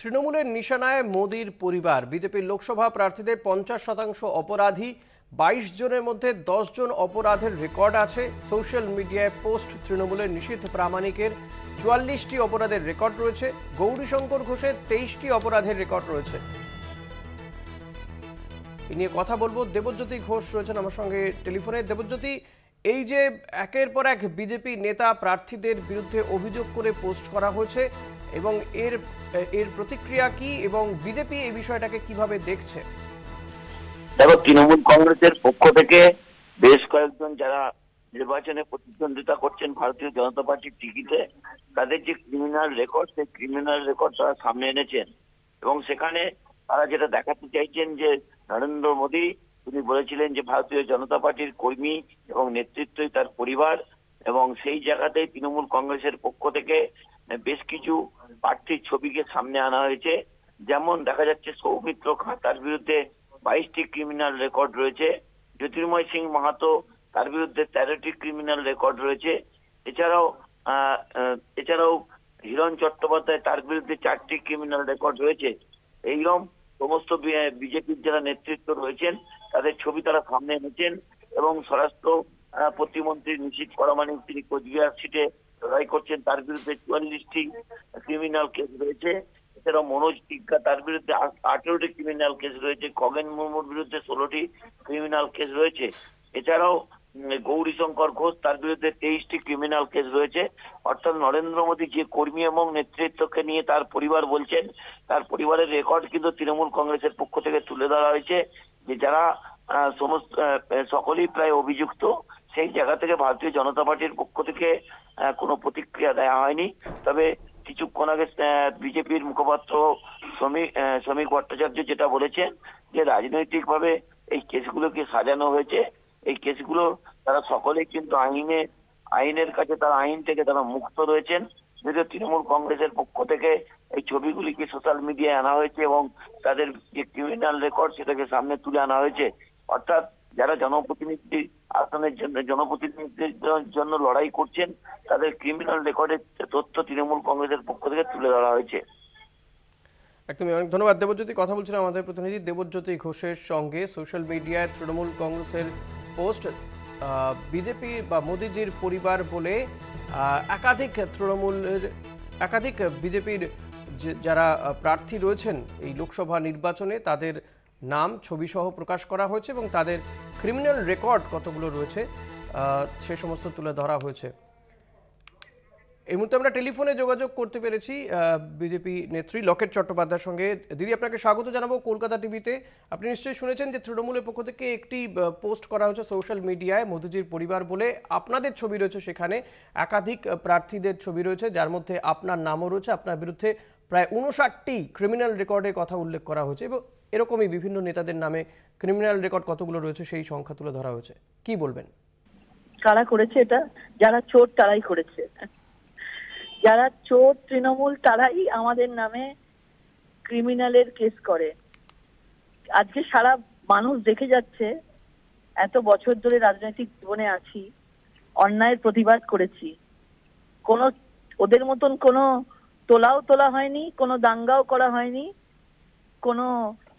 তৃণমূলের নিশানায় মোদির পরিবার। বিজেপির লোকসভা প্রার্থীদের 50% অপরাধী, 22 জনের মধ্যে 10 জন অপরাধের রেকর্ড আছে। সোশ্যাল মিডিয়ায় পোস্ট তৃণমূলের নিশীথ প্রামাণিকের 44টি অপরাধের রেকর্ড রয়েছে। গৌরীশঙ্কর ঘোষের 23টি অপরাধের রেকর্ড রয়েছে। এ নিয়ে কথা বলবো। দেবজ্যোতি ঘোষ রয়েছেন আমার সঙ্গে টেলিফোনে। দেবজ্যোতি, এই যে একের পর এক বিজেপি নেতা প্রার্থীদের বিরুদ্ধে অভিযোগ করে পোস্ট করা হয়েছে এবং এর প্রতিক্রিয়া কি এবং বিজেপি এই বিষয়টাকে কিভাবে দেখছে? দেখো, তৃণমূল কংগ্রেসের পক্ষ থেকে বেশ কয়েকজন যারা নির্বাচনে প্রতিদ্বন্দ্বিতা করছেন ভারতীয় জনতা পার্টির টিকিটে, তাদের যে ক্রিমিনাল রেকর্ড, সেই ক্রিমিনাল রেকর্ড তারা সামনে এনেছেন এবং সেখানে তারা যেটা দেখাতে চাইছেন যে নরেন্দ্র মোদী তিনি বলেছিলেন যে ভারতীয় জনতা পার্টির কর্মী এবং নেতৃত্বই তার পরিবার, এবং সেই জায়গাতেই তৃণমূল কংগ্রেসের পক্ষ থেকে বেশ কিছু প্রার্থীর ছবিকে সামনে আনা হয়েছে। যেমন দেখা যাচ্ছে সৌমিত্র খাঁ, তার বিরুদ্ধে 22টি ক্রিমিনাল রেকর্ড রয়েছে। জ্যোতির্ময় সিং মাহাতো, তার বিরুদ্ধে 13টি ক্রিমিনাল রেকর্ড রয়েছে। এছাড়াও হিরণ চট্টোপাধ্যায়, তার বিরুদ্ধে 4টি ক্রিমিনাল রেকর্ড রয়েছে। এইরকম সমস্ত বিজেপির যারা নেতৃত্ব রয়েছেন তাদের ছবি তারা সামনে এনেছেন এবং স্বরাষ্ট্র প্রতিমন্ত্রী নিশীথ প্রামাণিক, তিনি কোচবিহার সিটে লড়াই করছেন, তার বিরুদ্ধে 44টি ক্রিমিনাল কেস রয়েছে। এছাড়াও মনোজ টিগ্গা, তার বিরুদ্ধে 18টি ক্রিমিনাল কেস রয়েছে। খগেন মুর্মুর বিরুদ্ধে 16টি ক্রিমিনাল কেস রয়েছে। এছাড়াও গৌরীশঙ্কর ঘোষ, তার বিরুদ্ধে 23টি ক্রিমিনাল কেস রয়েছে। অর্থাৎ নরেন্দ্র মোদী যে কর্মী এবং নেতৃত্বকে নিয়ে তার পরিবার বলছেন, তার পরিবারের রেকর্ড কিন্তু তৃণমূল কংগ্রেসের পক্ষ থেকে তুলে ধরা হয়েছে যে যারা সকলেই প্রায় অভিযুক্ত। সেই জায়গা থেকে ভারতীয় জনতা পার্টির পক্ষ থেকে কোনো প্রতিক্রিয়া দেওয়া হয়নি। তবে কিছুক্ষণ আগে বিজেপির মুখপাত্র শ্রমিক ভট্টাচার্য যেটা বলেছেন যে রাজনৈতিকভাবে এই কেসগুলোকে সাজানো হয়েছে। এই কেসগুলো তারা সকলেই কিন্তু আইনের কাছে, তারা আইন থেকে তারা মুক্ত রয়েছেন। যদিও তৃণমূল কংগ্রেসের পক্ষ থেকে এই ছবিগুলিকে সোশ্যাল মিডিয়ায় আনা হয়েছে এবং তাদের যে ক্রিমিনাল রেকর্ড সেটাকে সামনে তুলে আনা হয়েছে। অর্থাৎ যারা জনপ্রতিনিধি আসনের জন্য, জনপ্রতিনিধিদের জন্য লড়াই করছেন, তাদের ক্রিমিনাল রেকর্ডের তথ্য তৃণমূল কংগ্রেসের পক্ষ থেকে তুলে ধরা হয়েছে। একদমই, অনেক ধন্যবাদ দেবজ্যোতি। কথা বলছিলাম আমাদের প্রতিনিধি দেবজ্যোতি ঘোষের সঙ্গে। সোশ্যাল মিডিয়ায় তৃণমূল কংগ্রেসের পোস্ট, বিজেপি বা মোদিজির পরিবার বলে একাধিক বিজেপির যারা প্রার্থী রয়েছেন এই লোকসভা নির্বাচনে, তাদের নাম ছবি সহ প্রকাশ করা হয়েছে এবং তাদের ক্রিমিনাল রেকর্ড কতগুলো রয়েছে সে সমস্ত তুলে ধরা হয়েছে। এই মুহূর্তে আমরা টেলিফোনে যোগাযোগ করতে পেরেছি বিজেপি নেত্রী লকেট চট্টোপাধ্যায়ের সঙ্গে। দিদি, আপনাকে স্বাগত জানাবো কলকাতা টিভিতে। আপনি নিশ্চয়ই শুনেছেন যে তৃণমূলের পক্ষ থেকে একটি পোস্ট করা হয়েছে সোশ্যাল মিডিয়ায়, মোদিজির পরিবার বলে। আপনাদের ছবি রয়েছে সেখানে, একাধিক প্রার্থীদের ছবি রয়েছে, যার মধ্যে আপনার নামও রয়েছে। আপনার বিরুদ্ধে প্রায় 59টি ক্রিমিনাল রেকর্ডের কথা উল্লেখ করা হয়েছে এবং এরকমই বিভিন্ন নেতাদের নামে ক্রিমিনাল রেকর্ড কতগুলো রয়েছে সেই সংখ্যা তুলে ধরা হয়েছে। কি বলবেন? কারা করেছে এটা? যারা চোর তারাই করেছে। যারা চোর তৃণমূল তারাই আমাদের নামে ক্রিমিনালের কেস করে। আজকে সারা মানুষ দেখে যাচ্ছে, এত বছর ধরে রাজনৈতিক জীবনে আছি, অন্যায়ের প্রতিবাদ করেছি, কোনো ওদের মতন কোনো তোলা হয়নি, কোনো দাঙ্গাও করা হয়নি, কোনো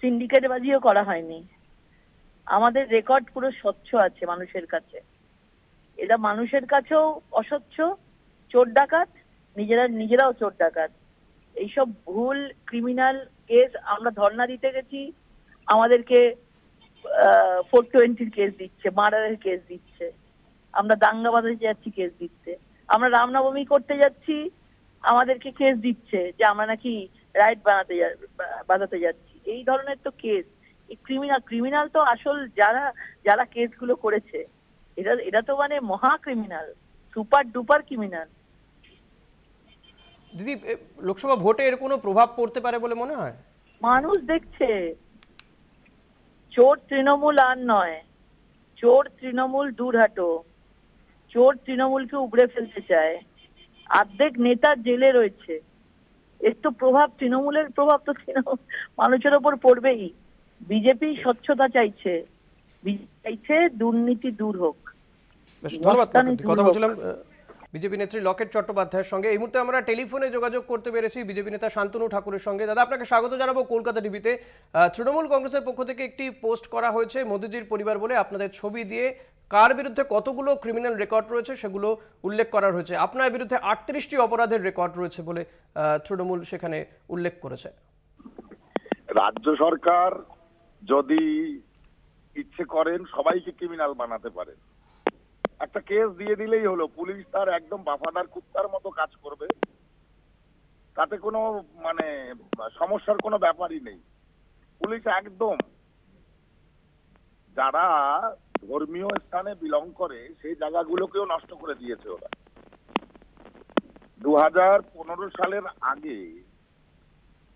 সিন্ডিকেট বাজিও করা হয়নি। আমাদের রেকর্ড পুরো স্বচ্ছ আছে মানুষের কাছে। এরা মানুষের কাছেও অস্বচ্ছ, চোর ডাকাত, নিজেরাও চোর ডাকাত। এইসব ভুল ক্রিমিনাল কেস আমরা ধর্ণা দিতে গেছি, আমাদেরকে 420 কেস দিচ্ছে, মার্ডারের কেস দিচ্ছে। আমরা দাঙ্গা বাজাতে যাচ্ছি, কেস দিচ্ছে। আমরা রামনবমী করতে যাচ্ছি, আমাদেরকে কেস দিচ্ছে যে আমরা নাকি রাইট বাজাতে যাচ্ছি। এই ধরনের তো কেস। এই ক্রিমিনাল তো আসল যারা কেসগুলো করেছে, এরা তো মানে মহা ক্রিমিনাল, সুপার ডুপার ক্রিমিনাল। দিদি, লোকসভা ভোটে এর কোনো প্রভাব পড়তে পারে বলে মনে হয়? মানুষ দেখছে, চোর তৃণমূল আর নয়, চোর তৃণমূল দূর হাঁটো। চোর তৃণমূলকে উপড়ে ফেলতে চায়। অর্ধেক নেতা জেলে রয়েছে। এর তো প্রভাব, তৃণমূলের প্রভাব তো মানুষের ওপর পড়বেই। বিজেপি স্বচ্ছতা চাইছে, দুর্নীতি দূর হোক। ধন্যবাদ। কথা বলছিলাম বিজেপি নেত্রী লকেট চট্টোপাধ্যায়ের সঙ্গে এই মুহূর্তে আমরা টেলিফোনে যোগাযোগ করতে পেরেছি বিজেপি নেতা শান্তনু ঠাকুরের সঙ্গে। দাদা, আপনাকে স্বাগত জানাবো কলকাতা টিভিতে। তৃণমূল কংগ্রেসের পক্ষ থেকে একটি পোস্ট করা হয়েছে মোদিজির পরিবার বলে, আপনাদের ছবি দিয়ে কার বিরুদ্ধে কতগুলো ক্রিমিনাল রেকর্ড রয়েছে সেগুলো উল্লেখ করা হয়েছে। আপনার বিরুদ্ধে 38টি অপরাধের রেকর্ড রয়েছে বলে তৃণমূল সেখানে উল্লেখ করেছে। রাজ্য সরকার যদি ইচ্ছে করেন সবাইকে ক্রিমিনাল বানাতে পারেন। একটা কেস দিয়ে দিলেই হলো, পুলিশ তার একদম বাফাদার কুত্তার মতো কাজ করবে, তাতে কোনো মানে সমস্যার কোনো ব্যাপারই নেই। পুলিশ একদম যারা ধর্মীয় স্থানে বিলং করে সেই জায়গাগুলোকেও নষ্ট করে দিয়েছে ওরা। 2015 সালের আগে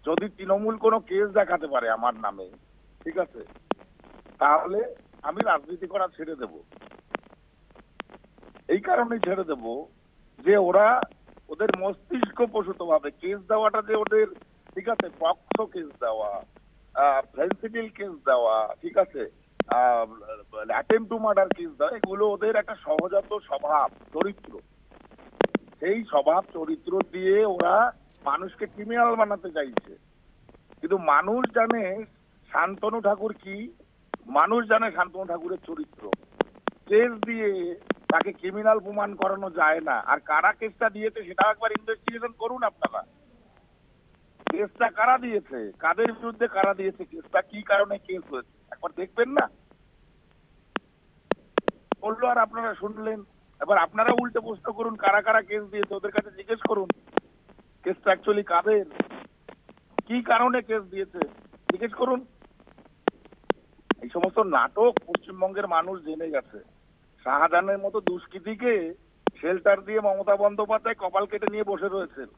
যদি তৃণমূল কোনো কেস দেখাতে পারে আমার নামে, ঠিক আছে, তাহলে আমি রাজনীতি করা ছেড়ে দেব। এই কারণে ছেড়ে দেব যে ওদের মস্তিষ্ক প্রসূত ভাবে কেস দেওয়াটা, যে ওদের, ঠিক আছে, পক্সো কেস দেওয়া, ফেন্সিডিল কেস দেওয়া, ঠিক আছে, অ্যাটেম্পট টু মার্ডার কেস দেওয়া, এগুলো ওদের একটা সহজাত স্বভাব চরিত্র। সেই স্বভাব চরিত্র দিয়ে ওরা মানুষকে ক্রিমিনাল বানাতে চাইছে। কিন্তু মানুষ জানে শান্তনু ঠাকুর কি, মানুষ জানে শান্তনু ঠাকুরের চরিত্র। কেস দিয়ে তাকে ক্রিমিনাল প্রমাণ করানো যায় না। আর কারা কেসটা দিয়েছে সেটা একবার ইনভেস্টিগেশন করুন আপনারা। কেসটা কারা দিয়েছে, কাদের বিরুদ্ধে কারা দিয়েছে, কেসটা কি কারণে কেস হয়েছে একবার দেখবেন না? বললো আর আপনারা শুনলেন। এবার আপনারা উল্টে প্রশ্ন করুন, কারা কারা কেস দিয়েছে ওদের কাছে জিজ্ঞেস করুন কেসটা অ্যাকচুয়ালি কাদের, কি কারণে কেস দিয়েছে জিজ্ঞেস করুন। এই সমস্ত নাটক পশ্চিমবঙ্গের মানুষ জেনে গেছে। শাহজাহানের মতো দুষ্কৃতীকে শেল্টার দিয়ে মমতা বন্দ্যোপাধ্যায় কপাল কেটে নিয়ে বসে রয়েছেন।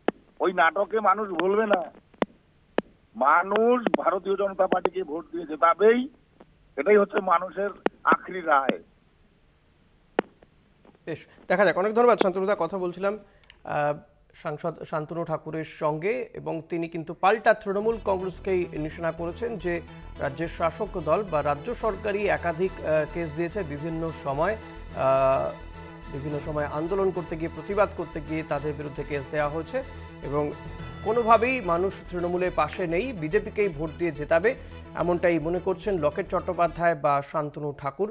ওই নাটকে মানুষ ভুলবে না। মানুষ ভারতীয় জনতা পার্টিকে ভোট দিয়েছে, তবেই এটাই হচ্ছে মানুষের আখরি রায়। বেশ, দেখা যাক। অনেক ধন্যবাদ শান্তনুদা। কথা বলছিলাম সাংসদ শান্তনু ঠাকুরের সঙ্গে, এবং তিনি কিন্তু পাল্টা তৃণমূল কংগ্রেসকেই নিশানা করেছেন যে রাজ্যের শাসক দল বা রাজ্য সরকারই একাধিক কেস দিয়েছে। বিভিন্ন সময় আন্দোলন করতে গিয়ে, প্রতিবাদ করতে গিয়ে তাদের বিরুদ্ধে কেস দেওয়া হয়েছে, এবং কোনোভাবেই মানুষ তৃণমূলের পাশে নেই, বিজেপিকেই ভোট দিয়ে জেতাবে, এমনটাই মনে করছেন লকেট চট্টোপাধ্যায় বা শান্তনু ঠাকুর।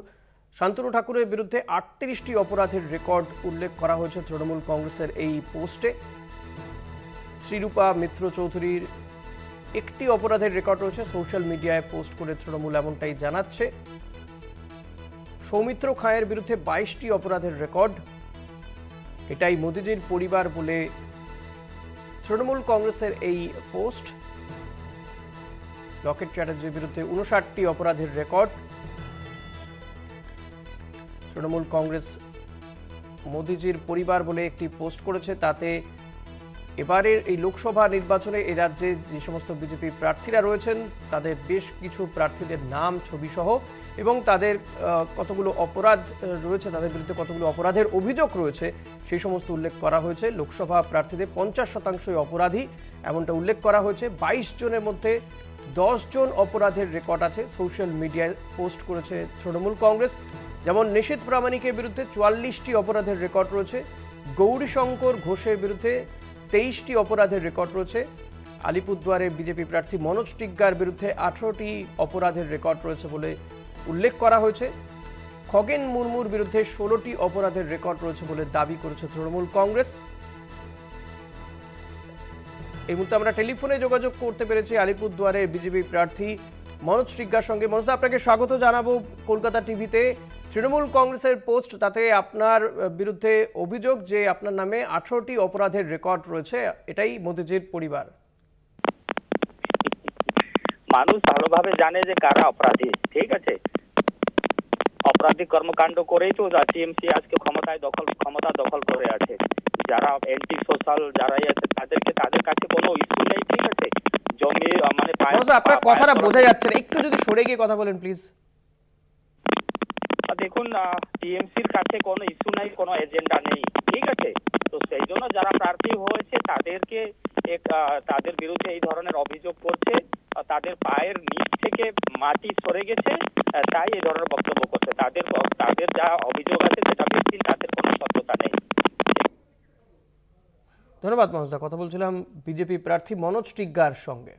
শান্তনু ঠাকুরের বিরুদ্ধে 38টি অপরাধের রেকর্ড উল্লেখ করা হয়েছে তৃণমূল কংগ্রেসের এই পোস্টে। শ্রীরূপা মিত্র চৌধুরীর একটি অপরাধের রেকর্ড রয়েছে, সোশ্যাল মিডিয়ায় পোস্ট করে তৃণমূল এমনটাই জানাচ্ছে। সৌমিত্র খাঁয়ের বিরুদ্ধে 22টি অপরাধের রেকর্ড, এটাই মোদিজির পরিবার বলে তৃণমূল কংগ্রেসের এই পোস্ট। লকেট চ্যাটার্জির বিরুদ্ধে 59টি অপরাধের রেকর্ড। তৃণমূল কংগ্রেস মোদিজির পরিবার বলে একটি পোস্ট করেছে, তাতে এবারের এই লোকসভা নির্বাচনে এই রাজ্যে যে সমস্ত বিজেপি প্রার্থীরা রয়েছেন তাদের বেশ কিছু প্রার্থীদের নাম, ছবি সহ, এবং তাদের কতগুলো অপরাধ রয়েছে, তাদের বিরুদ্ধে কতগুলো অপরাধের অভিযোগ রয়েছে সেই সমস্ত উল্লেখ করা হয়েছে। লোকসভা প্রার্থীদের 50% অপরাধী এমনটা উল্লেখ করা হয়েছে। 22 জনের মধ্যে 10 জন অপরাধের রেকর্ড আছে, সোশ্যাল মিডিয়ায় পোস্ট করেছে তৃণমূল কংগ্রেস। যেমন নিশীথ প্রামাণিকের বিরুদ্ধে 44টি অপরাধের রেকর্ড রয়েছে, গৌরীশঙ্কর ঘোষের বিরুদ্ধে 23টি অপরাধের রেকর্ড রয়েছে, আলিপুরদুয়ারের বিজেপি প্রার্থী মনোজ টিগ্গার বিরুদ্ধে 18টি অপরাধের রেকর্ড রয়েছে বলে উল্লেখ করা হয়েছে। খগেন মুর্মুর বিরুদ্ধে 16টি অপরাধের রেকর্ড রয়েছে বলে দাবি করেছে তৃণমূল কংগ্রেস। এই মুহূর্তে আমরা টেলিফোনে যোগাযোগ করতে পেরেছি আলিপুরদুয়ারের বিজেপি প্রার্থী মনোজ টিগ্গার সঙ্গে। মনোজদা, আপনাকে স্বাগত জানাবো কলকাতা টিভিতে। তৃণমূল কংগ্রেসের পোস্ট, তাতে আপনার বিরুদ্ধে অভিযোগ যে আপনার নামে 18টি অপরাধের রেকর্ড রয়েছে, এটাই মোদিজির পরিবার। মানুষ ভালোভাবে জানে যে কারা অপরাধী, ঠিক আছে। অপরাধী কর্মকাণ্ড করেই তো টিএমসি আজকে ক্ষমতা দখল করে আছে। যারা অ্যান্টি সোশ্যাল যারাই আছে তাদের কাছে কোনো ইস্যু নেই, ঠিক আছে। জমি মানে আপনার কথাটা বোঝা যাচ্ছে না, একটু যদি সরে গিয়ে কথা বলেন প্লিজ। দেখুন, টিএমসির কাছে কোনো ইস্যু নাই, কোনো এজেন্ডা নেই, ঠিক আছে। তো সেই জন্য যারা প্রার্থী হয়েছে তাদের বিরুদ্ধে এই ধরনের অভিযোগ করছে, তাদের পায়ের নিচ থেকে মাটি সরে গেছে, তাই এই ধরনের বক্তব্য করছে। তাদের যা অভিযোগ আছে সেটা বেশি, তাদের কোনো সত্যতা নেই। ধন্যবাদ মনোজদা। কথা বলছিলাম বিজেপি প্রার্থী মনোজ টিগ্গার সঙ্গে।